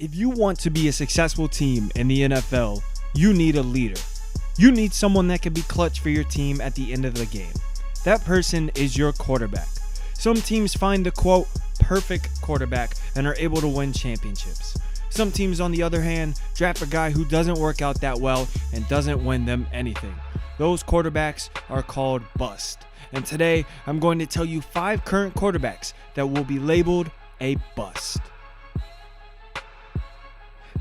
If you want to be a successful team in the NFL, you need a leader. You need someone that can be clutch for your team at the end of the game. That person is your quarterback. Some teams find the quote, perfect quarterback and are able to win championships. Some teams, on the other hand, draft a guy who doesn't work out that well and doesn't win them anything. Those quarterbacks are called bust. And today, I'm going to tell you 5 current quarterbacks that will be labeled a bust.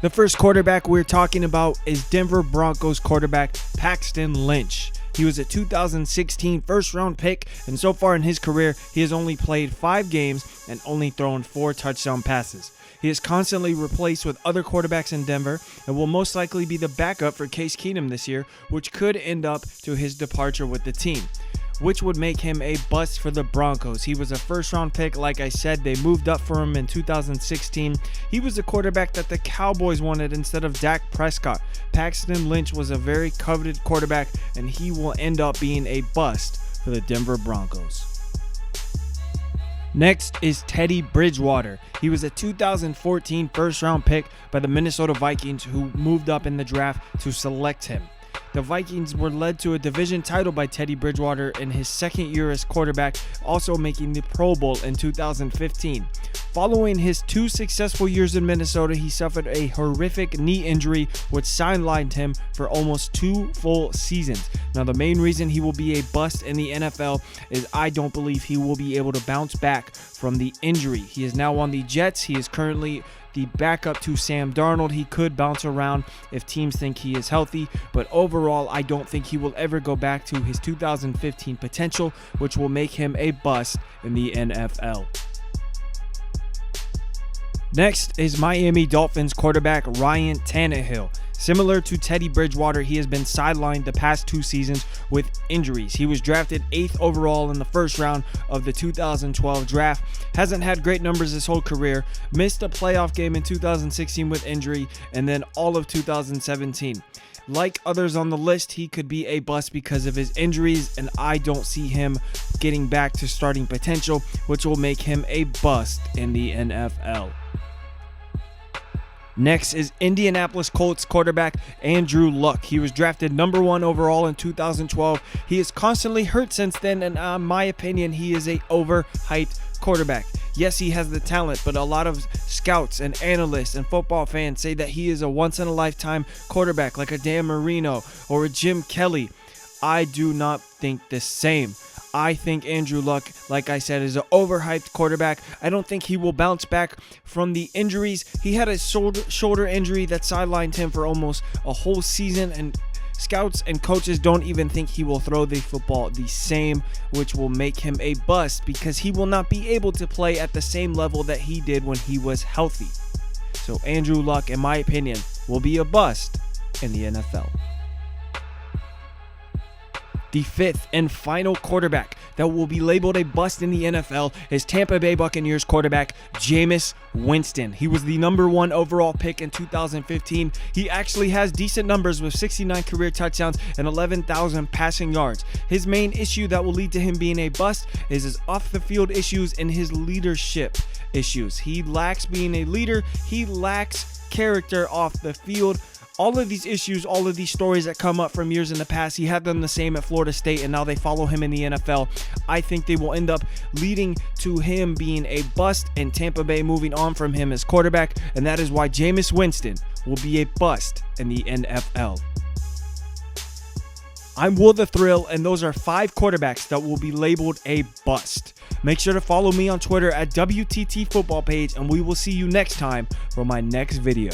The first quarterback we're talking about is Denver Broncos quarterback Paxton Lynch. He was a 2016 first-round pick, and so far in his career, he has only played 5 games and only thrown 4 touchdown passes. He is constantly replaced with other quarterbacks in Denver and will most likely be the backup for Case Keenum this year, which could end up to his departure with the team, which would make him a bust for the Broncos. He was a first-round pick. Like I said, they moved up for him in 2016. He was the quarterback that the Cowboys wanted instead of Dak Prescott. Paxton Lynch was a very coveted quarterback, and he will end up being a bust for the Denver Broncos. Next is Teddy Bridgewater. He was a 2014 first-round pick by the Minnesota Vikings, who moved up in the draft to select him. The Vikings were led to a division title by Teddy Bridgewater in his second year as quarterback, also making the Pro Bowl in 2015. Following his 2 successful years in Minnesota, he suffered a horrific knee injury which sidelined him for almost 2 full seasons. Now, the main reason he will be a bust in the NFL is I don't believe he will be able to bounce back from the injury. He is now on the Jets. He is currently the backup to Sam Darnold. He could bounce around if teams think he is healthy, but overall, I don't think he will ever go back to his 2015 potential, which will make him a bust in the NFL. Next is Miami Dolphins quarterback Ryan Tannehill. Similar to Teddy Bridgewater, he has been sidelined the past 2 seasons with injuries. He was drafted 8th overall in the first round of the 2012 draft. Hasn't had great numbers his whole career. Missed a playoff game in 2016 with injury, and then all of 2017. Like others on the list, he could be a bust because of his injuries, and I don't see him getting back to starting potential, which will make him a bust in the NFL. Next is Indianapolis Colts quarterback Andrew Luck. He was drafted number 1 overall in 2012. He is constantly hurt since then, and in my opinion, he is a overhyped quarterback. Yes, he has the talent, but a lot of scouts and analysts and football fans say that he is a once-in-a-lifetime quarterback like a Dan Marino or a Jim Kelly. I do not think the same. I think Andrew Luck, like I said, is an overhyped quarterback. I don't think he will bounce back from the injuries. He had a shoulder injury that sidelined him for almost a whole season, and scouts and coaches don't even think he will throw the football the same, which will make him a bust because he will not be able to play at the same level that he did when he was healthy. So Andrew Luck, in my opinion, will be a bust in the NFL. The 5th and final quarterback that will be labeled a bust in the NFL is Tampa Bay Buccaneers quarterback Jameis Winston. He was the number 1 overall pick in 2015. He actually has decent numbers with 69 career touchdowns and 11,000 passing yards. His main issue that will lead to him being a bust is his off-the-field issues and his leadership issues. He lacks being a leader. He lacks character off the field. All of these issues, all of these stories that come up from years in the past, he had them the same at Florida State, and now they follow him in the NFL. I think they will end up leading to him being a bust and Tampa Bay moving on from him as quarterback, and that is why Jameis Winston will be a bust in the NFL. I'm Will the Thrill, and those are 5 quarterbacks that will be labeled a bust. Make sure to follow me on Twitter at WTT Football Page, and we will see you next time for my next video.